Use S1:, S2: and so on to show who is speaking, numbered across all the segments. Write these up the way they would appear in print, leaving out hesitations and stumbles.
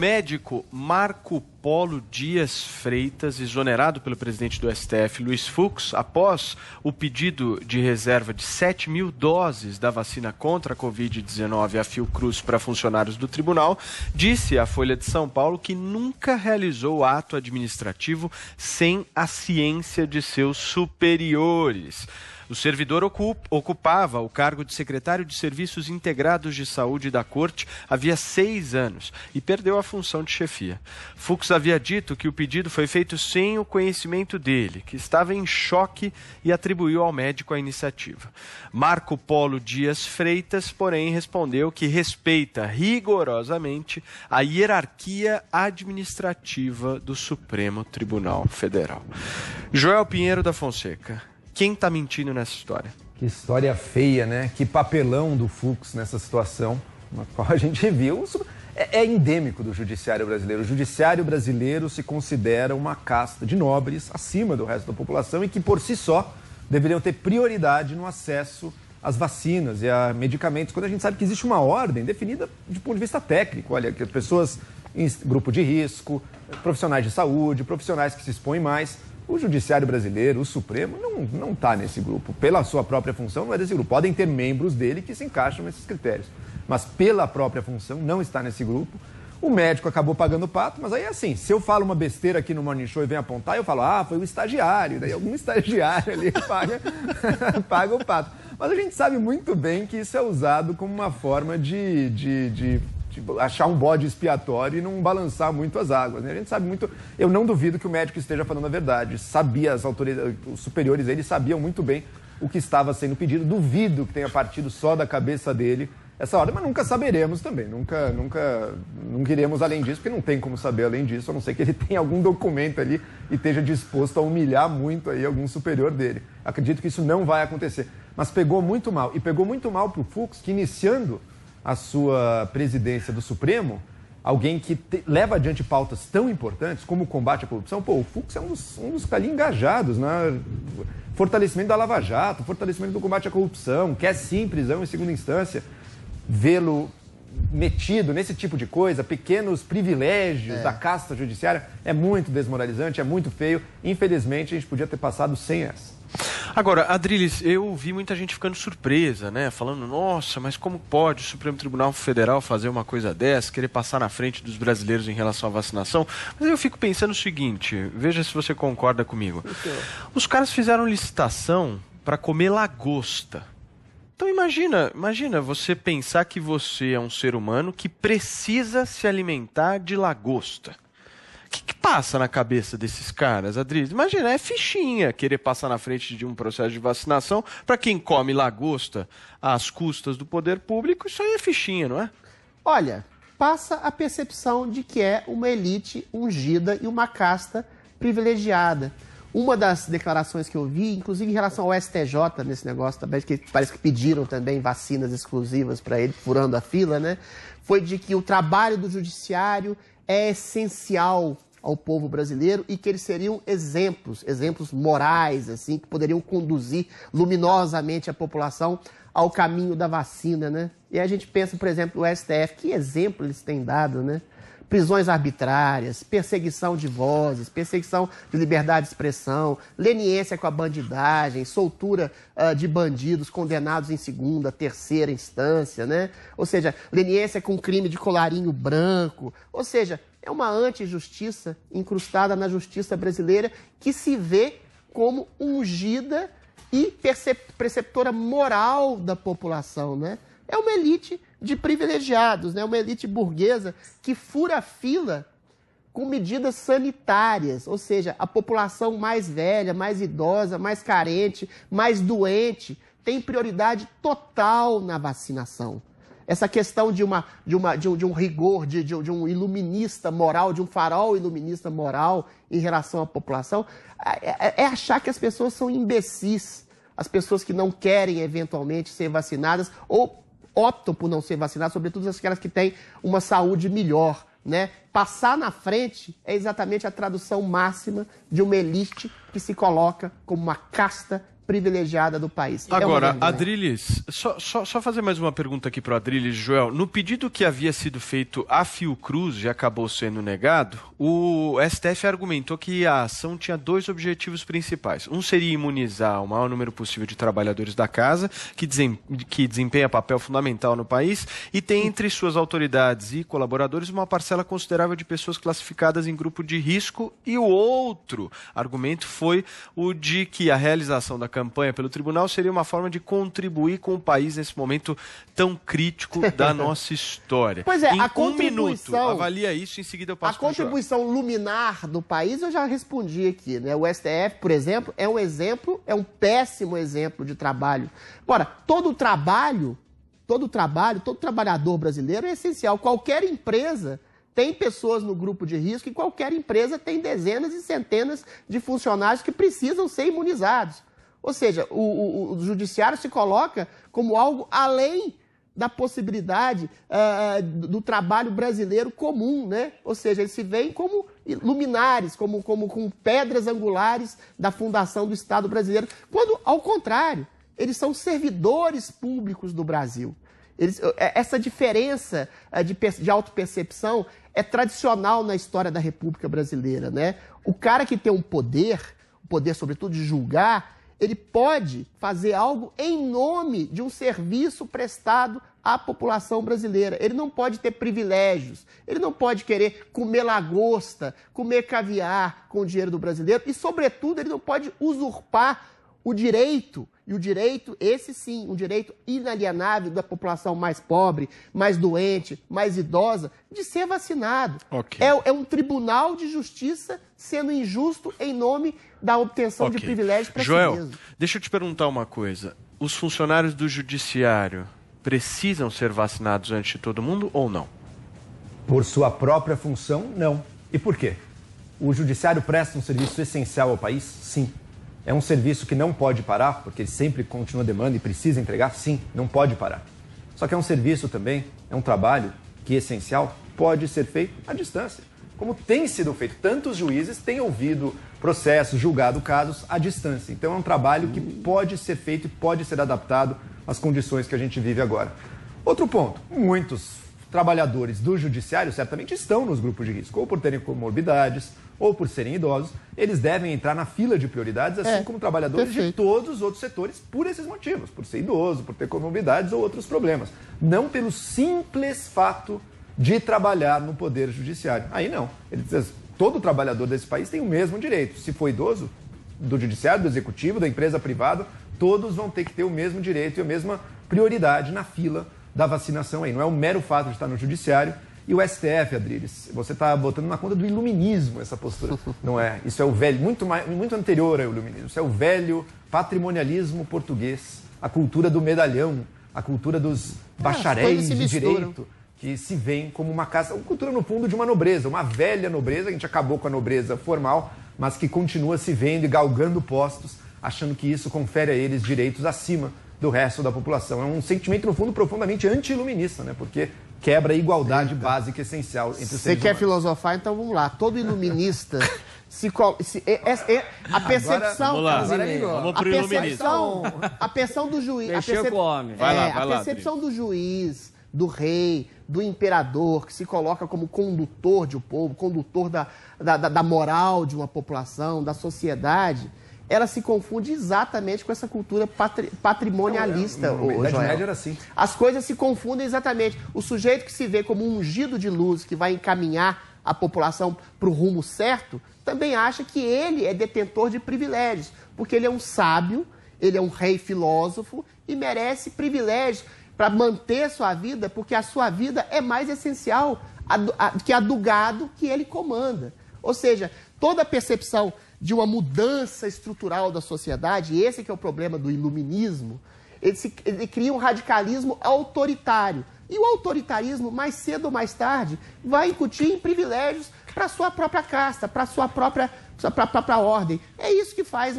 S1: médico Marco Polo Dias Freitas, exonerado pelo presidente do STF, Luiz Fux, após o pedido de reserva de 7 mil doses da vacina contra a Covid-19 à Fiocruz para funcionários do tribunal, disse à Folha de São Paulo que nunca realizou ato administrativo sem a ciência de seus superiores. O servidor ocupava o cargo de secretário de Serviços Integrados de Saúde da Corte havia 6 anos e perdeu a função de chefia. Fux havia dito que o pedido foi feito sem o conhecimento dele, que estava em choque e atribuiu ao médico a iniciativa. Marco Polo Dias Freitas, porém, respondeu que respeita rigorosamente a hierarquia administrativa do Supremo Tribunal Federal. Joel Pinheiro da Fonseca. Quem está mentindo nessa história?
S2: Que história feia, né? Que papelão do Fux nessa situação, na qual a gente viu. É endêmico do judiciário brasileiro. O judiciário brasileiro se considera uma casta de nobres acima do resto da população e que, por si só, deveriam ter prioridade no acesso às vacinas e a medicamentos, quando a gente sabe que existe uma ordem definida de ponto de vista técnico. Olha, que pessoas em grupo de risco, profissionais de saúde, profissionais que se expõem mais. O judiciário brasileiro, o Supremo, não está nesse grupo. Pela sua própria função, não é desse grupo. Podem ter membros dele que se encaixam nesses critérios. Mas pela própria função, não está nesse grupo. O médico acabou pagando o pato, mas aí assim, se eu falo uma besteira aqui no Morning Show e vem apontar, eu falo, foi o estagiário. Daí algum estagiário ali paga o pato. Mas a gente sabe muito bem que isso é usado como uma forma de achar um bode expiatório e não balançar muito as águas, né? A gente sabe muito. Eu não duvido que o médico esteja falando a verdade. Sabia, as autoridades, os superiores dele sabiam muito bem o que estava sendo pedido. Duvido que tenha partido só da cabeça dele essa ordem, mas nunca saberemos também. Nunca iremos além disso, porque não tem como saber além disso, a não ser que ele tenha algum documento ali e esteja disposto a humilhar muito aí algum superior dele. Acredito que isso não vai acontecer. Mas pegou muito mal. E pegou muito mal para o Fux, que iniciando a sua presidência do Supremo, alguém que leva adiante pautas tão importantes como o combate à corrupção. O Fux é um dos que está ali engajados, né? Fortalecimento da Lava Jato, fortalecimento do combate à corrupção, quer sim prisão em segunda instância. Vê-lo metido nesse tipo de coisa, pequenos privilégios da casta judiciária, é muito desmoralizante, é muito feio. Infelizmente, a gente podia ter passado sem essa.
S1: Agora, Adriles, eu vi muita gente ficando surpresa, né? Falando, nossa, mas como pode o Supremo Tribunal Federal fazer uma coisa dessa, querer passar na frente dos brasileiros em relação à vacinação? Mas eu fico pensando o seguinte, veja se você concorda comigo. Os caras fizeram licitação para comer lagosta. Então imagina você pensar que você é um ser humano que precisa se alimentar de lagosta. O que passa na cabeça desses caras, Adriles? Imagina, é fichinha querer passar na frente de um processo de vacinação. Para quem come lagosta às custas do poder público, isso aí é fichinha, não é?
S3: Olha, passa a percepção de que é uma elite ungida e uma casta privilegiada. Uma das declarações que eu vi, inclusive em relação ao STJ nesse negócio também, que parece que pediram também vacinas exclusivas para ele, furando a fila, né? Foi de que o trabalho do judiciário é essencial ao povo brasileiro e que eles seriam exemplos morais, assim, que poderiam conduzir luminosamente a população ao caminho da vacina, né? E a gente pensa, por exemplo, no STF, que exemplo eles têm dado, né? Prisões arbitrárias, perseguição de vozes, perseguição de liberdade de expressão, leniência com a bandidagem, soltura de bandidos condenados em segunda, terceira instância, né? Ou seja, leniência com crime de colarinho branco. Ou seja, é uma antijustiça incrustada na justiça brasileira que se vê como ungida e preceptora moral da população, né? É uma elite de privilegiados, né? Uma elite burguesa que fura a fila com medidas sanitárias, ou seja, a população mais velha, mais idosa, mais carente, mais doente, tem prioridade total na vacinação. Essa questão de um rigor, de um iluminista moral, de um farol iluminista moral em relação à população, é achar que as pessoas são imbecis, as pessoas que não querem eventualmente ser vacinadas ou optam por não ser vacinadas, sobretudo aquelas que têm uma saúde melhor, né? Passar na frente é exatamente a tradução máxima de uma elite que se coloca como uma casta privilegiada do país.
S1: Agora, Adriles, só fazer mais uma pergunta aqui para o Adriles, Joel. No pedido que havia sido feito à Fiocruz e acabou sendo negado, o STF argumentou que a ação tinha 2 objetivos principais. Um seria imunizar o maior número possível de trabalhadores da casa, que desempenha papel fundamental no país, e tem entre suas autoridades e colaboradores uma parcela considerável de pessoas classificadas em grupo de risco, e o outro argumento foi o de que a realização da campanha pelo tribunal seria uma forma de contribuir com o país nesse momento tão crítico da nossa história.
S3: Pois é,
S1: em
S3: a
S1: contribuição... minuto, avalia isso, em seguida eu passo para o Joel.
S3: A contribuição luminar do país, eu já respondi aqui, né? O STF, por exemplo, é um péssimo exemplo de trabalho. Ora, todo trabalhador brasileiro é essencial. Qualquer empresa tem pessoas no grupo de risco e qualquer empresa tem dezenas e centenas de funcionários que precisam ser imunizados. Ou seja, o judiciário se coloca como algo além da possibilidade do trabalho brasileiro comum, né? Ou seja, eles se veem como luminares, com pedras angulares da fundação do Estado brasileiro, quando, ao contrário, eles são servidores públicos do Brasil. Essa diferença de autopercepção é tradicional na história da República Brasileira, né? O cara que tem o poder sobretudo de julgar, ele pode fazer algo em nome de um serviço prestado à população brasileira. Ele não pode ter privilégios, ele não pode querer comer lagosta, comer caviar com o dinheiro do brasileiro e, sobretudo, ele não pode usurpar o direito, e o direito, esse sim, um direito inalienável da população mais pobre, mais doente, mais idosa, de ser vacinado.
S1: Okay.
S3: É um tribunal de justiça sendo injusto em nome da obtenção de privilégios para si mesmo.
S1: Joel, deixa eu te perguntar uma coisa. Os funcionários do judiciário precisam ser vacinados antes de todo mundo ou não?
S2: Por sua própria função, não. E por quê? O judiciário presta um serviço essencial ao país? Sim. É um serviço que não pode parar, porque ele sempre continua demanda e precisa entregar? Sim, não pode parar. Só que é um serviço também, é um trabalho que, essencial, pode ser feito à distância. Como tem sido feito. Tantos juízes têm ouvido processos, julgado casos à distância. Então é um trabalho que pode ser feito e pode ser adaptado às condições que a gente vive agora. Outro ponto, muitos trabalhadores do judiciário certamente estão nos grupos de risco, ou por terem comorbidades, ou por serem idosos, eles devem entrar na fila de prioridades, assim como trabalhadores de todos os outros setores, por esses motivos, por ser idoso, por ter comorbidades ou outros problemas. Não pelo simples fato de trabalhar no Poder Judiciário. Aí não. Todo trabalhador desse país tem o mesmo direito. Se for idoso, do Judiciário, do Executivo, da empresa privada, todos vão ter que ter o mesmo direito e a mesma prioridade na fila da vacinação aí. Não é o mero fato de estar no Judiciário. E o STF, Adriles, você está botando na conta do iluminismo essa postura. Não é? Isso é o velho, muito anterior ao iluminismo. Isso é o velho patrimonialismo português, a cultura do medalhão, a cultura dos bacharéis de direito, que se veem como uma cultura, no fundo, de uma nobreza, uma velha nobreza. A gente acabou com a nobreza formal, mas que continua se vendo e galgando postos, achando que isso confere a eles direitos acima do resto da população. É um sentimento, no fundo, profundamente anti-iluminista, né? Porque quebra a igualdade básica essencial entre os seres humanos.
S3: Você quer filosofar? Então vamos lá. Todo iluminista a percepção...
S1: Vamos pro iluminismo.
S3: A percepção do juiz...
S1: A
S3: percepção do juiz, do rei, do imperador, que se coloca como condutor de um povo, condutor da moral de uma população, da sociedade, ela se confunde exatamente com essa cultura patrimonialista.
S2: A Idade Média era assim.
S3: As coisas se confundem exatamente. O sujeito que se vê como um ungido de luz, que vai encaminhar a população para o rumo certo, também acha que ele é detentor de privilégios, porque ele é um sábio, ele é um rei filósofo e merece privilégios para manter sua vida, porque a sua vida é mais essencial que a do gado que ele comanda. Ou seja, toda a percepção de uma mudança estrutural da sociedade, e esse que é o problema do iluminismo, ele cria um radicalismo autoritário. E o autoritarismo, mais cedo ou mais tarde, vai incutir em privilégios para a sua própria casta, para a sua própria ordem. É isso que faz,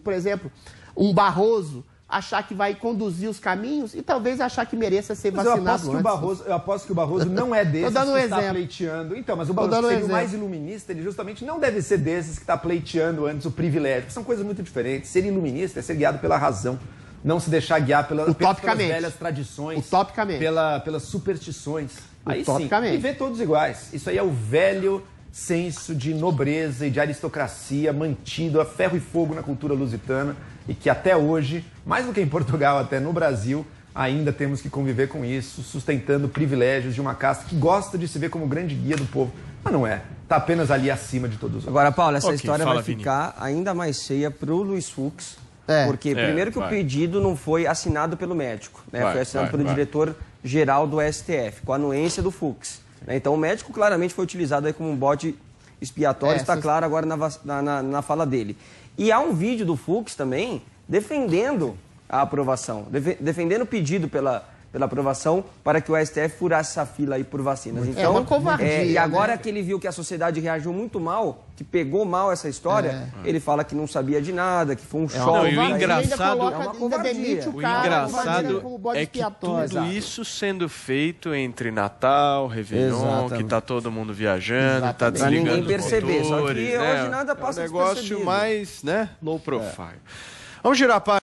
S3: por exemplo, um Barroso achar que vai conduzir os caminhos e talvez achar que mereça ser
S2: Mas
S3: vacinado
S2: eu aposto que o Barroso não é desses
S3: dando
S2: que
S3: um
S2: está
S3: exemplo.
S2: pleiteando. Então, mas o Barroso seria o mais iluminista, ele justamente não deve ser desses que está pleiteando antes o privilégio. São coisas muito diferentes. Ser iluminista é ser guiado pela razão. Não se deixar guiar pelas velhas tradições, pelas superstições. Aí sim, e ver todos iguais. Isso aí é o velho senso de nobreza e de aristocracia mantido a ferro e fogo na cultura lusitana e que até hoje, mais do que em Portugal, até no Brasil, ainda temos que conviver com isso, sustentando privilégios de uma casta que gosta de se ver como grande guia do povo. Mas não é. Está apenas ali acima de todos os outros.
S4: Agora, Paulo, essa história vai ficar ainda mais feia para o Luiz Fux. Porque, primeiro que o pedido não foi assinado pelo médico, né? Foi assinado pelo diretor-geral do STF, com a anuência do Fux. Né? Então, o médico claramente foi utilizado aí como um bode expiatório, está claro agora na fala dele. E há um vídeo do Fux também defendendo a aprovação, defendendo o pedido pela aprovação para que o STF furasse essa fila aí por vacinas. Então,
S3: uma covardia,
S4: e agora que ele viu que a sociedade reagiu muito mal, que pegou mal essa história, ele fala que não sabia de nada, que foi um choque.
S1: Não, e o engraçado
S3: é
S1: que tudo isso sendo feito entre Natal, Réveillon, que tá todo mundo viajando, tá desligando
S4: pra ninguém perceber,
S1: motores,
S4: só que hoje nada passa
S1: despercebido. É um negócio mais, low profile. Vamos girar a página.